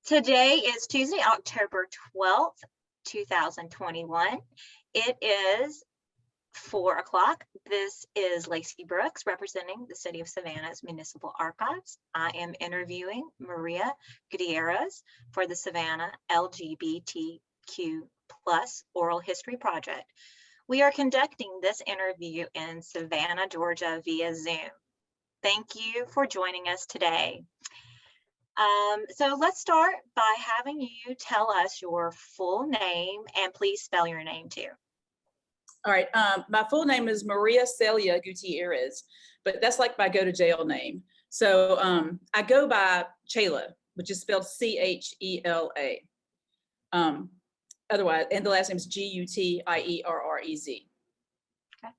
Today is Tuesday, October 12th, 2021. It is 4 o'clock. This is Lacey Brooks representing the City of Savannah's Municipal Archives. I am interviewing Maria Gutierrez for the Savannah LGBTQ plus Oral History Project. We are conducting this interview in Savannah, Georgia via Zoom. Thank you for joining us today. So let's start by having you tell us your full name and please spell your name too. All right, my full name is Maria Celia Gutierrez, but that's like my go to jail name. So I go by Chela, which is spelled C-H-E-L-A. Otherwise, and the last name is G-U-T-I-E-R-R-E-Z. Okay.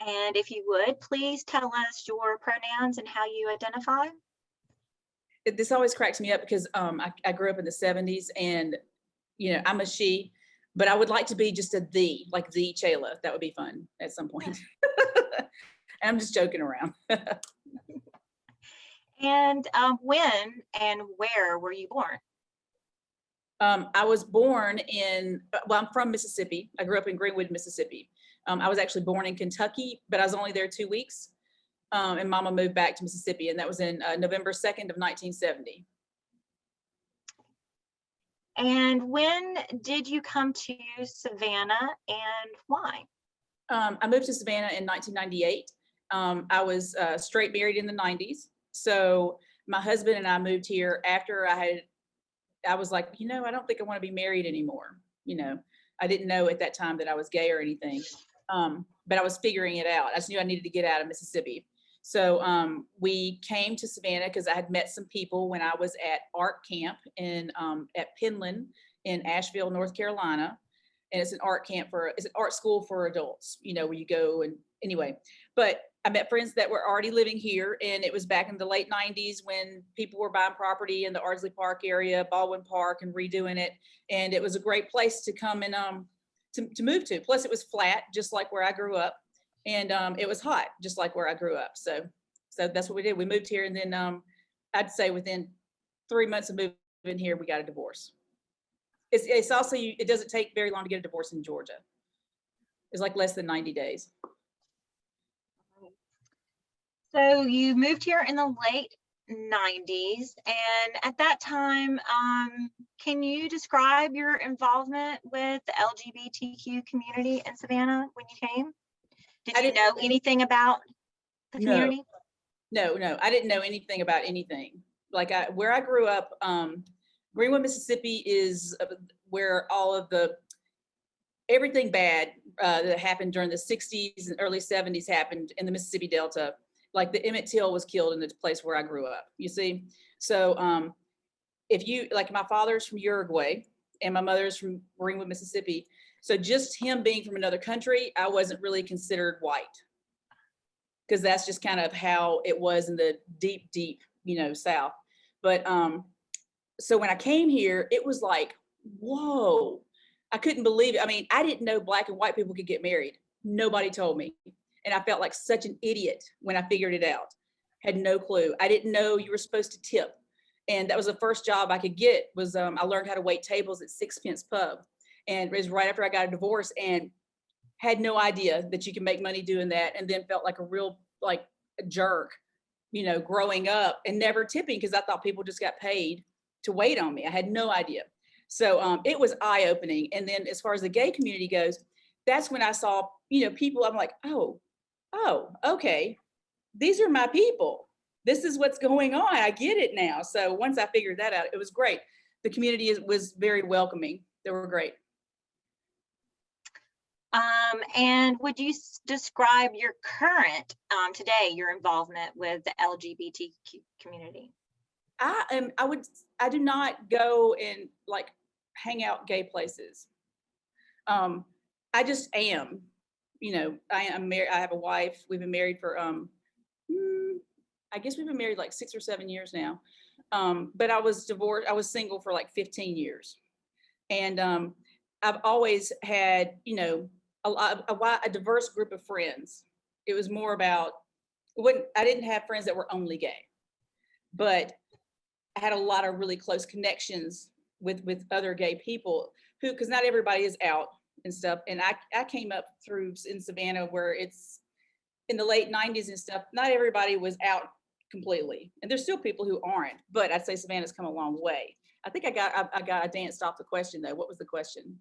And if you would, please tell us your pronouns and how you identify. This always cracks me up because I grew up in the 70s and, you know, I'm a she, but I would like to be just a the, like the Chela. That would be fun at some point. I'm just joking around. And when and where were you born? I was born in, well, I'm from Mississippi. I grew up in Greenwood, Mississippi. I was actually born in Kentucky, but I was only there 2 weeks. And Mama moved back to Mississippi, and that was in November 2nd of 1970. And when did you come to Savannah and why? I moved to Savannah in 1998. I was straight married in the 90s. So my husband and I moved here after I was like, you know, I don't think I want to be married anymore. You know, I didn't know at that time that I was gay or anything, but I was figuring it out. I just knew I needed to get out of Mississippi. So we came to Savannah because I had met some people when I was at art camp at Penland in Asheville, North Carolina. And it's an art camp it's an art school for adults, you know, where you go and anyway. But I met friends that were already living here, and it was back in the late 90s when people were buying property in the Ardsley Park area, Baldwin Park, and redoing it. And it was a great place to come and to move to. Plus it was flat, just like where I grew up. And it was hot, just like where I grew up. So that's what we did. We moved here, and then I'd say within 3 months of moving here, we got a divorce. It's also, it doesn't take very long to get a divorce in Georgia. It's like less than 90 days. So you moved here in the late 90s, and at that time, can you describe your involvement with the LGBTQ community in Savannah when you came? Did you know anything about the community? No, I didn't know anything about anything. Like where I grew up, Greenwood, Mississippi is where all of everything bad that happened during the 60s and early 70s happened in the Mississippi Delta. Like the Emmett Till was killed in the place where I grew up, you see? So like my father's from Uruguay and my mother's from Greenwood, Mississippi. So just him being from another country, I wasn't really considered white, because that's just kind of how it was in the deep, you know, South. But so when I came here, it was like, whoa, I couldn't believe it. I mean, I didn't know black and white people could get married. Nobody told me. And I felt like such an idiot when I figured it out. Had no clue. I didn't know you were supposed to tip. And that was the first job I could get was I learned how to wait tables at Sixpence Pub. And it was right after I got a divorce and had no idea that you can make money doing that, and then felt like a real, like a jerk, you know, growing up and never tipping because I thought people just got paid to wait on me. I had no idea. So it was eye-opening. And then as far as the gay community goes, that's when I saw, you know, people, I'm like, oh, okay, these are my people. This is what's going on. I get it now. So once I figured that out, it was great. The community was very welcoming. They were great. And would you describe your current, today, your involvement with the LGBTQ community? I do not go and like hang out gay places. I just am, you know, I am married. I have a wife. We've been married for, I guess we've been married like 6 or 7 years now. But I was divorced. I was single for like 15 years. And I've always had, you know, a diverse group of friends. It was more about, I didn't have friends that were only gay, but I had a lot of really close connections with other gay people who, because not everybody is out and stuff. And I came up through in Savannah where it's in the late 90s and stuff, not everybody was out completely. And there's still people who aren't, but I'd say Savannah's come a long way. I think I danced off the question though. What was the question?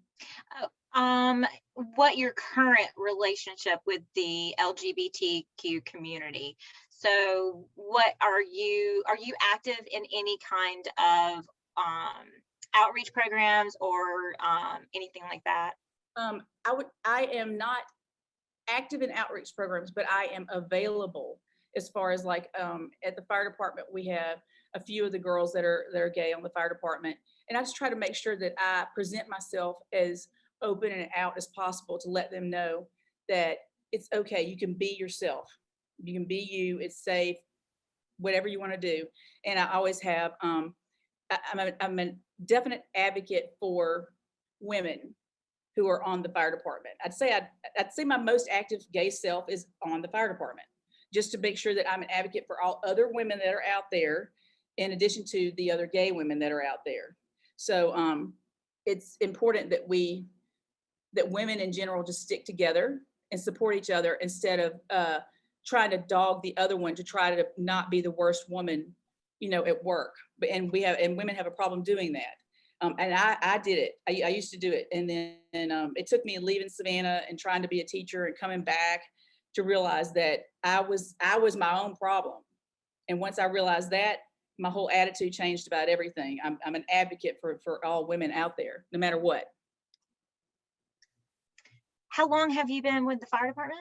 What your current relationship with the LGBTQ community? So what are you active in any kind of outreach programs or anything like that? I am not active in outreach programs, but I am available as far as like at the fire department, we have a few of the girls that are gay on the fire department. And I just try to make sure that I present myself as open and out as possible to let them know that it's okay. You can be yourself. You can be you. It's safe, whatever you want to do. And I always have, I'm a definite advocate for women who are on the fire department. I'd say my most active gay self is on the fire department, just to make sure that I'm an advocate for all other women that are out there, in addition to the other gay women that are out there. So it's important that women in general just stick together and support each other instead of trying to dog the other one to try to not be the worst woman, at work. And women have a problem doing that. And I did it. I used to do it. And then it took me leaving Savannah and trying to be a teacher and coming back to realize that I was my own problem. And once I realized that, my whole attitude changed about everything. I'm an advocate for all women out there, no matter what. How long have you been with the fire department?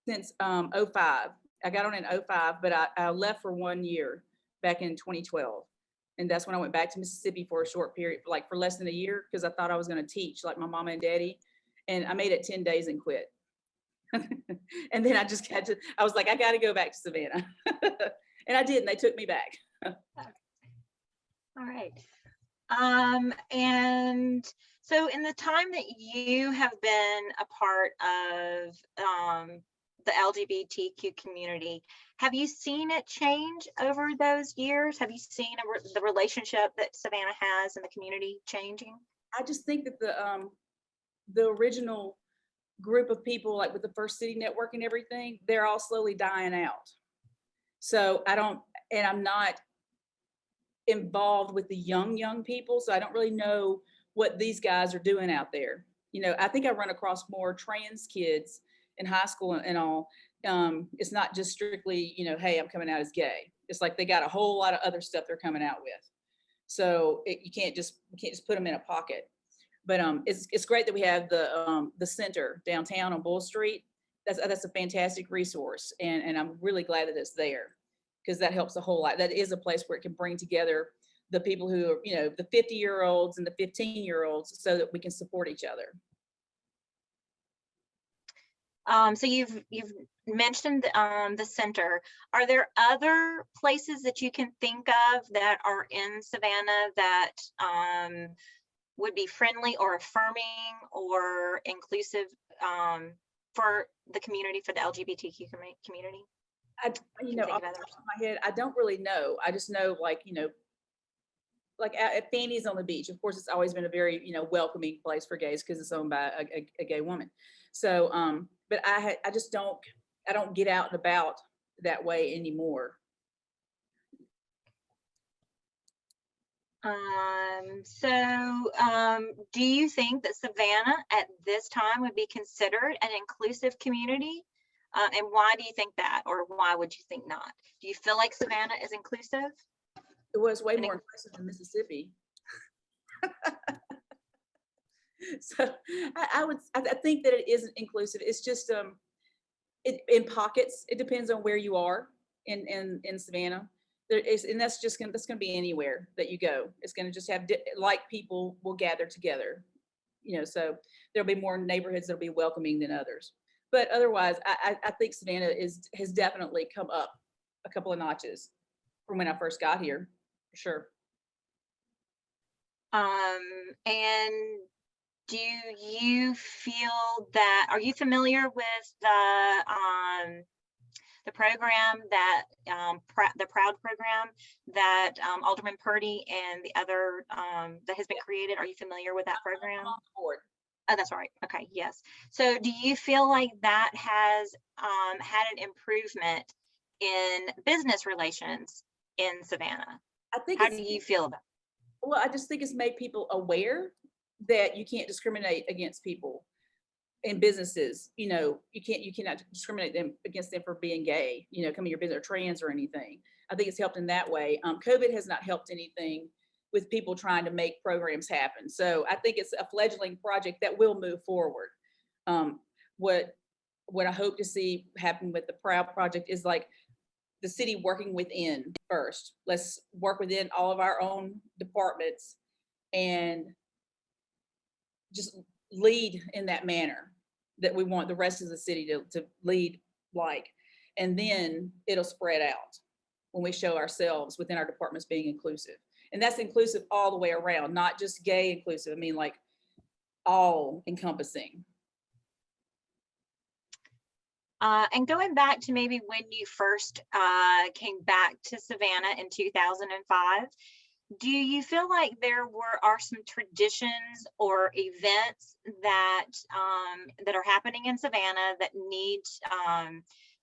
Since '05. I got on in '05, but I left for 1 year back in 2012. And that's when I went back to Mississippi for a short period, like for less than a year, because I thought I was going to teach like my mama and daddy. And I made it 10 days and quit. And then I was like, I got to go back to Savannah. And I did, and they took me back. All right. And so in the time that you have been a part of the LGBTQ community, have you seen it change over those years? Have you seen the relationship that Savannah has in the community changing? I just think that the original group of people, like with the First City Network and everything, they're all slowly dying out. So I'm not involved with the young people, so I don't really know what these guys are doing out there. I think I run across more trans kids in high school and all. It's not just strictly, hey, I'm coming out as gay. It's like they got a whole lot of other stuff they're coming out with. So you can't just put them in a pocket. But it's great that we have the center downtown on Bull Street. That's a fantastic resource, and I'm really glad that it's there, because that helps a whole lot. That is a place where it can bring together the people who are, the 50-year-olds and the 15-year-olds, so that we can support each other. So you've mentioned the center. Are there other places that you can think of that are in Savannah that would be friendly or affirming or inclusive for the community, for the LGBTQ community? Off the top of my head, I don't really know. I just know, like at Fanny's on the Beach. Of course, it's always been a very, welcoming place for gays because it's owned by a gay woman. So, but I don't get out and about that way anymore. Do you think that Savannah at this time would be considered an inclusive community? And why do you think that, or why would you think not? Do you feel like Savannah is inclusive? It was way more inclusive than Mississippi. So I think that it isn't inclusive. It's just in pockets. It depends on where you are in Savannah. And that's going to be anywhere that you go. It's going to just have like people will gather together, so there'll be more neighborhoods that'll be welcoming than others. But otherwise, I think Savannah has definitely come up a couple of notches from when I first got here, for sure. And do you feel that, are you familiar with the the program that, the Proud program that Alderman Purdy and the other that has been created? Are you familiar with that program? I'm on board. Oh, that's right. Okay, yes. So do you feel like that has had an improvement in business relations in Savannah? I think How it's, do you feel about well, I just think it's made people aware that you can't discriminate against people in businesses. You know, you cannot discriminate them against them for being gay, you know, coming to your business or trans or anything. I think it's helped in that way. COVID has not helped anything with people trying to make programs happen. So I think it's a fledgling project that will move forward. Um, what I hope to see happen with the Proud project is like the city working within first. Let's work within all of our own departments and just lead in that manner that we want the rest of the city to lead like, and then it'll spread out when we show ourselves within our departments being inclusive. And that's inclusive all the way around, not just gay inclusive. I mean, like all encompassing. and going back to maybe when you first came back to Savannah in 2005, do you feel like are some traditions or events that that are happening in Savannah that need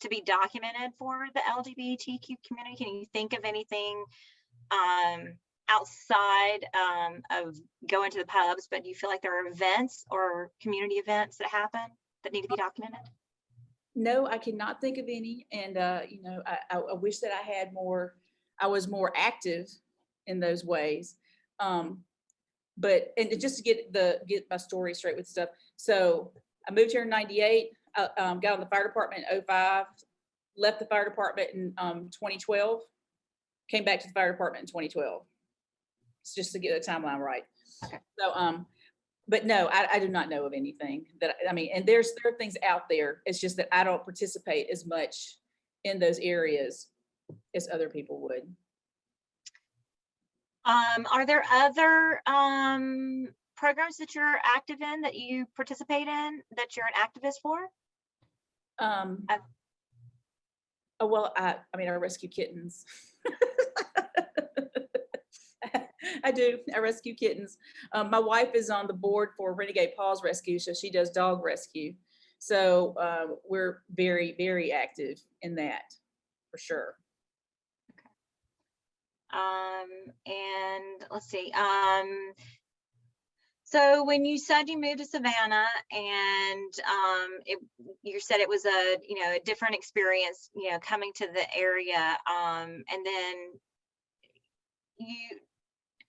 to be documented for the LGBTQ community? Can you think of anything outside of going to the pubs, but do you feel like there are events or community events that happen that need to be documented? No, I cannot think of any. And, you know, I wish that I was more active in those ways. But, and just to get my story straight with stuff. So I moved here in 98, got on the fire department in 05, left the fire department in 2012, came back to the fire department in 2012. It's just to get the timeline right. Okay. So, but no, I do not know of anything that, I mean, and there are things out there. It's just that I don't participate as much in those areas as other people would. Are there other programs that you're active in that you participate in that you're an activist for? Oh, well, I mean, I rescue kittens. I do. I rescue kittens. My wife is on the board for Renegade Paws Rescue, so she does dog rescue. So we're very, very active in that, for sure. And let's see. So when you said you moved to Savannah and you said it was a different experience, coming to the area, and then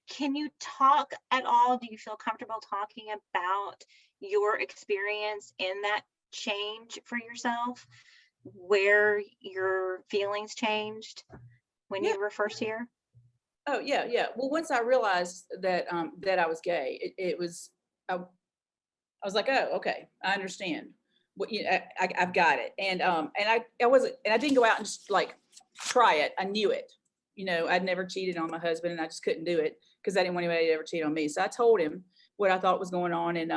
can you talk at all? Do you feel comfortable talking about your experience in that change for yourself, where your feelings changed when you were first here? Oh, yeah, yeah. Well, once I realized that that I was gay, it was I was like, oh, okay, I understand. What I've got it. And I wasn't, and I didn't go out and just like try it. I knew it. You know, I'd never cheated on my husband, and I just couldn't do it because I didn't want anybody to ever cheat on me. So I told him what I thought was going on, and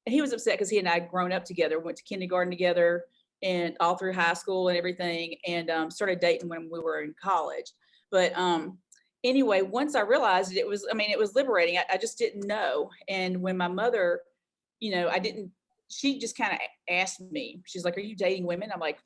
he was upset because he and I had grown up together, went to kindergarten together, and all through high school and everything, and started dating when we were in college. But anyway, once I realized it was liberating. I just didn't know. And when my mother, she just kind of asked me, she's like, are you dating women? I'm like,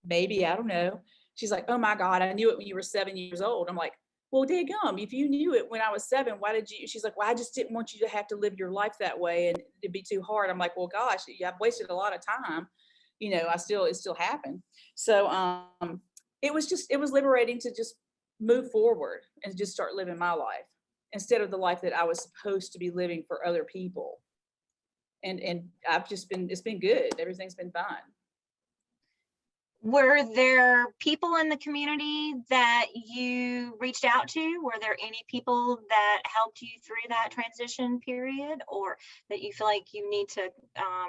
maybe, I don't know. She's like, oh my God, I knew it when you were 7 years old. I'm like, well, daggum, if you knew it when I was 7, why did you? She's like, well, I just didn't want you to have to live your life that way and it'd be too hard. I'm like, well, gosh, I've wasted a lot of time. It still happened. So it was liberating to just move forward and just start living my life instead of the life that I was supposed to be living for other people. And it's been good. Everything's been fine. Were there people in the community that you reached out to? Were there any people that helped you through that transition period, or that you feel like you need to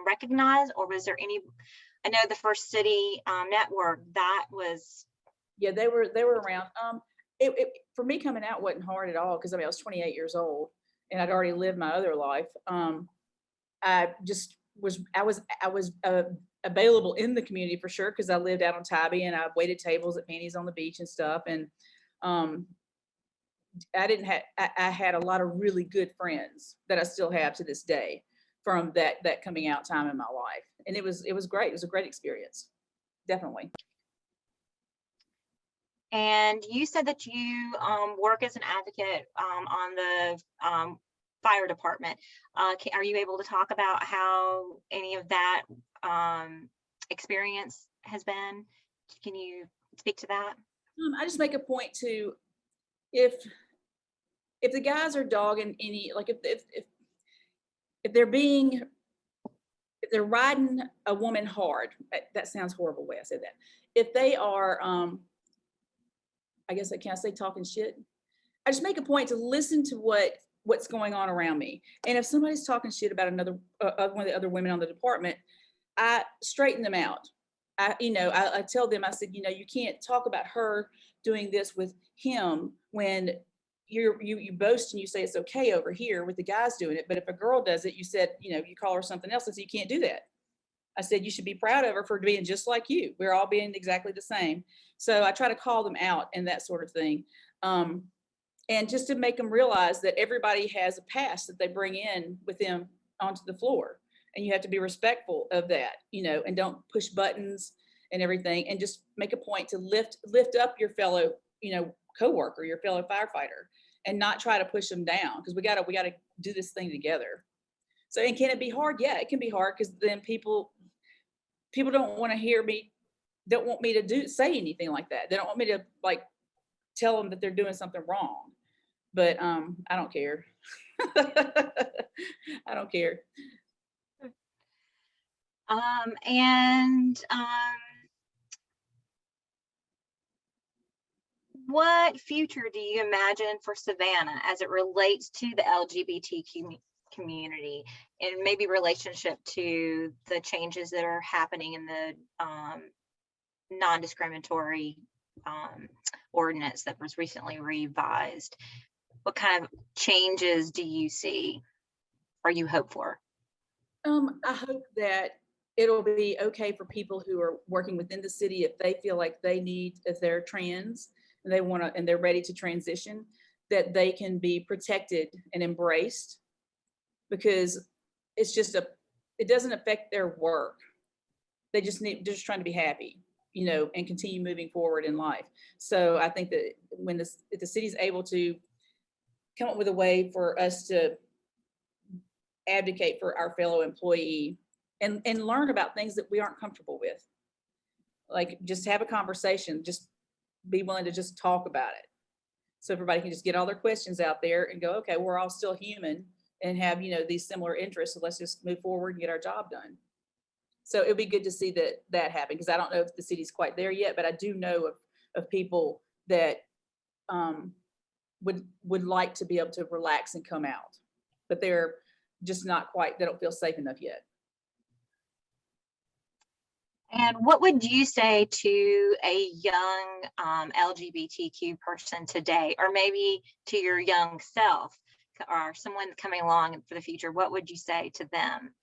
recognize? Or was there any? I know the First City network, that was. Yeah, they were around. It for me coming out wasn't hard at all because I was 28 years old and I'd already lived my other life. I just was available in the community for sure, because I lived out on Tybee and I waited tables at Panties on the Beach and stuff. And I had a lot of really good friends that I still have to this day from that coming out time in my life. And it was great. It was a great experience. Definitely. And you said that you work as an advocate on the fire department. Are you able to talk about how any of that experience has been? Can you speak to that? I just make a point to, if the guys are dogging any, like if they're riding a woman hard, that sounds horrible way I said that. If they are, I guess, can I say talking shit? I just make a point to listen to what's going on around me. And if somebody's talking shit about another, one of the other women on the department, I straighten them out. I tell them, I said, you can't talk about her doing this with him when you boast and you say it's okay over here with the guys doing it. But if a girl does it, you said, you call her something else, and so you can't do that. I said, you should be proud of her for being just like you. We're all being exactly the same. So I try to call them out and that sort of thing. And just to make them realize that everybody has a past that they bring in with them onto the floor. And you have to be respectful of that, and don't push buttons and everything, and just make a point to lift up your fellow, coworker, your fellow firefighter, and not try to push them down, because we gotta do this thing together. So, and can it be hard? Yeah, it can be hard, because then people don't want to hear me, don't want me to say anything like that. They don't want me to tell them that they're doing something wrong. But I don't care. I don't care. What future do you imagine for Savannah as it relates to the LGBTQ community, and maybe relationship to the changes that are happening in the non-discriminatory ordinance that was recently revised? What kind of changes do you see, or you hope for? I hope that it'll be okay for people who are working within the city, if they feel like if they're trans and and they're ready to transition, that they can be protected and embraced, because it doesn't affect their work. They're just trying to be happy, and continue moving forward in life. So I think that if the city's able to come up with a way for us to advocate for our fellow employee and learn about things that we aren't comfortable with, like just have a conversation, just be willing to just talk about it, so everybody can just get all their questions out there and go, okay, we're all still human and have these similar interests, so let's just move forward and get our job done. So it'd be good to see that happen, because I don't know if the city's quite there yet, but I do know of people that would like to be able to relax and come out, but they're just not quite, they don't feel safe enough yet. And what would you say to a young LGBTQ person today, or maybe to your young self, or someone coming along for the future? What would you say to them?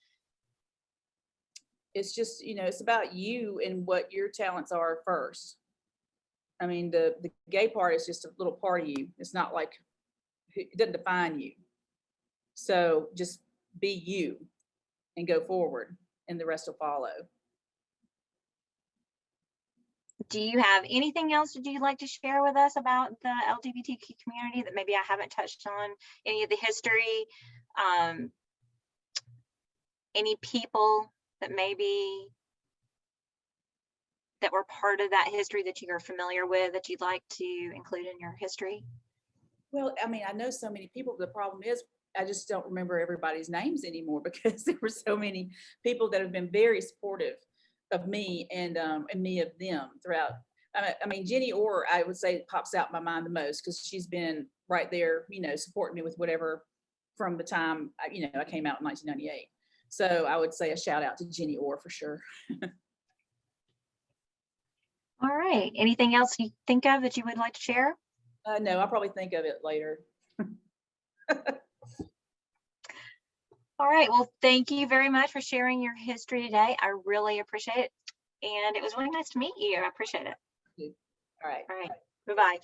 It's just, it's about you and what your talents are first. I mean, the gay part is just a little part of you. It's not like, it doesn't define you. So just be you and go forward, and the rest will follow. Do you have anything else that you'd like to share with us about the LGBTQ community that maybe I haven't touched on? Any of the history, any people that that were part of that history that you are familiar with that you'd like to include in your history? Well, I mean, I know so many people. The problem is I just don't remember everybody's names anymore, because there were so many people that have been very supportive of me and me of them throughout. I mean, Jenny Orr, I would say, pops out in my mind the most, because she's been right there, supporting me with whatever from the time I came out in 1998. So I would say a shout out to Jenny Orr for sure. All right. Anything else you think of that you would like to share? No, I'll probably think of it later. All right. Well, thank you very much for sharing your history today. I really appreciate it. And it was really nice to meet you. I appreciate it. All right. All right. Bye-bye.